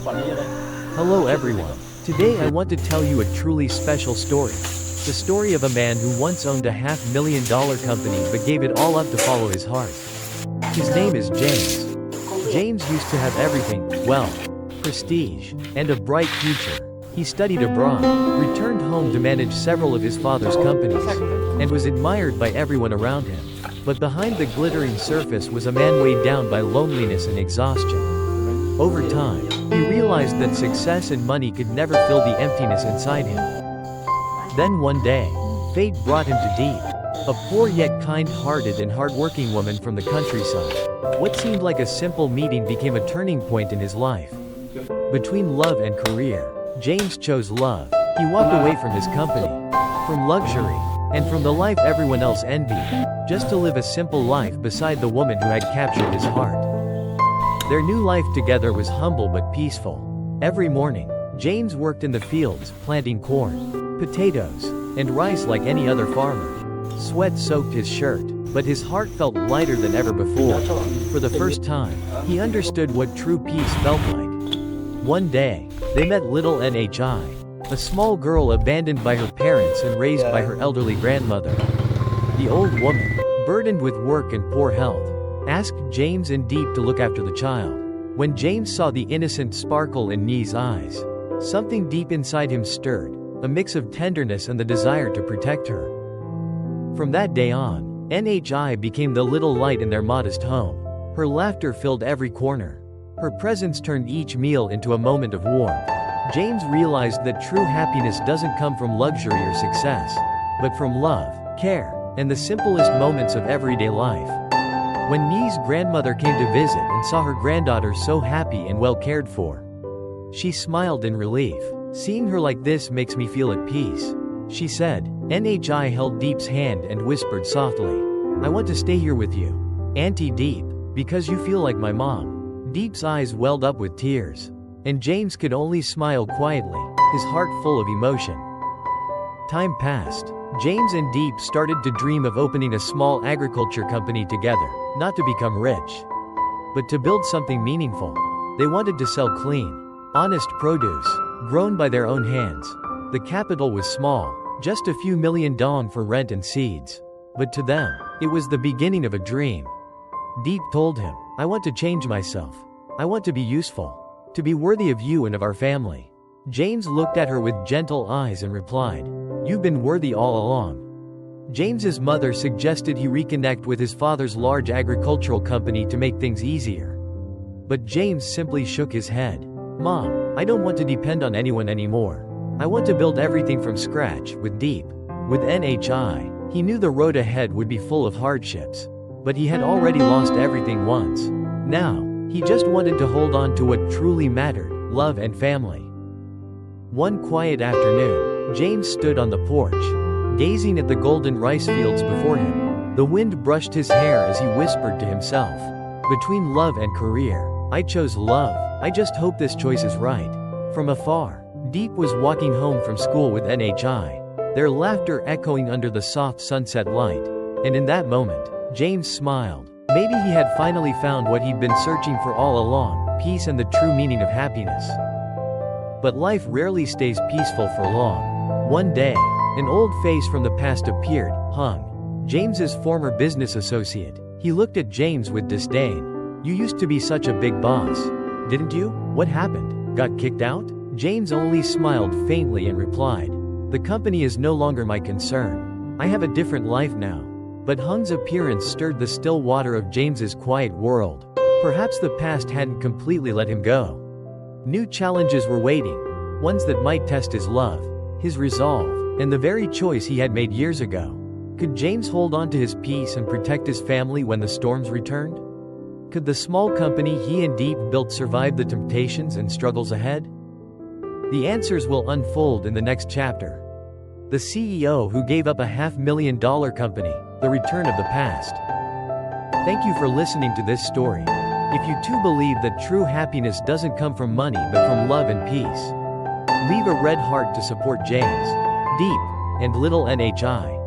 Hello everyone. Today I want to tell you a truly special story. The story of a man who once owned a $500,000 company but gave it all up to follow his heart. His name is James. James used to have everything: wealth, prestige, and a bright future. He studied abroad, returned home to manage several of his father's companies, and was admired by everyone around him. But behind the glittering surface was a man weighed down by loneliness and exhaustion. Over time, he realized that success and money could never fill the emptiness inside him. Then one day, fate brought him to Deep, a poor yet kind-hearted and hard-working woman from the countryside. What seemed like a simple meeting became a turning point in his life. Between love and career, James chose love. He walked away from his company, from luxury, and from the life everyone else envied, just to live a simple life beside the woman who had captured his heart. Their new life together was humble but peaceful. Every morning, James worked in the fields, planting corn, potatoes, and rice like any other farmer. Sweat soaked his shirt, but his heart felt lighter than ever before. For the first time, he understood what true peace felt like. One day, they met little Nhi, a small girl abandoned by her parents and raised by her elderly grandmother. The old woman, burdened with work and poor health, asked James and Deep to look after the child. When James saw the innocent sparkle in Ni's eyes, something deep inside him stirred, a mix of tenderness and the desire to protect her. From that day on, Nhi became the little light in their modest home. Her laughter filled every corner. Her presence turned each meal into a moment of warmth. James realized that true happiness doesn't come from luxury or success, but from love, care, and the simplest moments of everyday life. When Ni's grandmother came to visit and saw her granddaughter so happy and well cared for, she smiled in relief. "Seeing her like this makes me feel at peace," she said. Nhi held Deep's hand and whispered softly, "I want to stay here with you, Auntie Deep, because you feel like my mom." Deep's eyes welled up with tears, and James could only smile quietly, his heart full of emotion. Time passed. James and Deep started to dream of opening a small agriculture company together, not to become rich, but to build something meaningful. They wanted to sell clean, honest produce, grown by their own hands. The capital was small, just a few $1 million for rent and seeds. But to them, it was the beginning of a dream. Deep told him, "I want to change myself. I want to be useful, to be worthy of you and of our family." James looked at her with gentle eyes and replied, "You've been worthy all along." James's mother suggested he reconnect with his father's large agricultural company to make things easier. But James simply shook his head. "Mom, I don't want to depend on anyone anymore. I want to build everything from scratch, with Deep." With Nhi, he knew the road ahead would be full of hardships. But he had already lost everything once. Now, he just wanted to hold on to what truly mattered: love and family. One quiet afternoon, James stood on the porch, gazing at the golden rice fields before him. The wind brushed his hair as he whispered to himself, "Between love and career, I chose love. I just hope this choice is right." From afar, Deep was walking home from school with Nhi, their laughter echoing under the soft sunset light. And in that moment, James smiled. Maybe he had finally found what he'd been searching for all along: peace and the true meaning of happiness. But life rarely stays peaceful for long. One day, an old face from the past appeared, James's former business associate. He looked at James with disdain. "You used to be such a big boss, didn't you? What happened? Got kicked out?" James only smiled faintly and replied, "The company is no longer my concern. I have a different life now." But Hung's appearance stirred the still water of James's quiet world. Perhaps the past hadn't completely let him go. New challenges were waiting, ones that might test his love, his resolve, and the very choice he had made years ago. Could James hold on to his peace and protect his family when the storms returned? Could the small company he and Deep built survive the temptations and struggles ahead? The answers will unfold in the next chapter. The CEO who gave up a $500,000 company, the return of the past. Thank you for listening to this story. If you too believe that true happiness doesn't come from money but from love and peace, leave a red heart to support James, Deep, and little Nhi.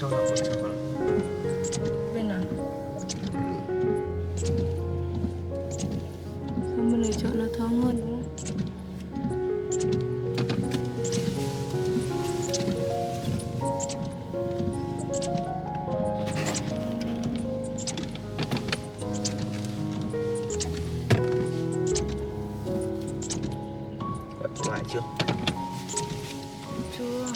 cho nó một cho nó bên nào không bên này chọn nó thơm hơn đúng không? lại chưa? Chưa.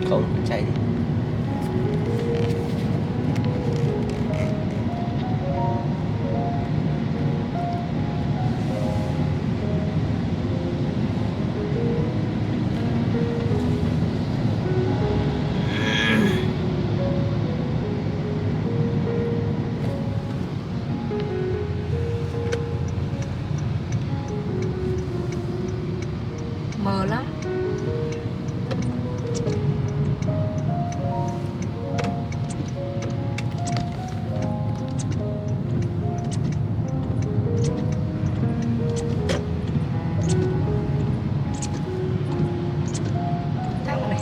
Không, chạy đi. Mờ lắm. Thang này.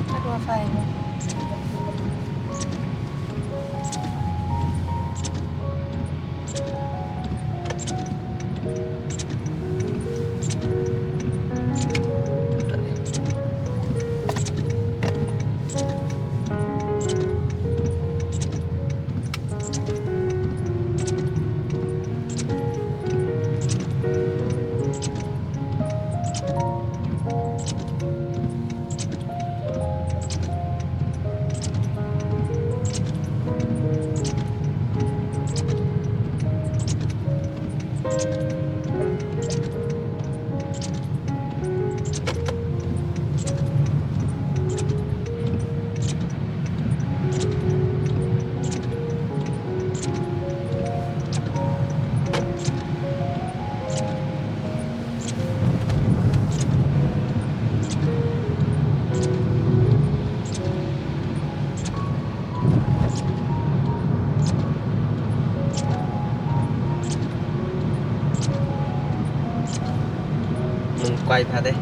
Tắt wifi không? Mình quay vào đây.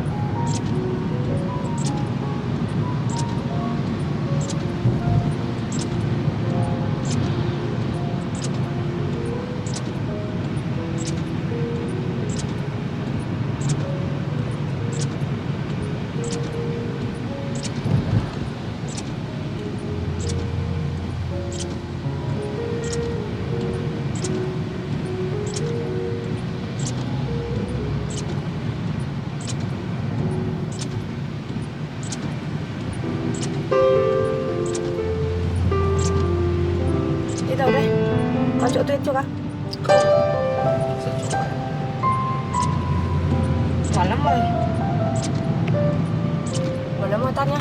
Đi đâu đây? Có chỗ tuyết chưa bác? Sẽ cho bạn. Mỏi lắm rồi. Mỏi lắm rồi tắt nhá.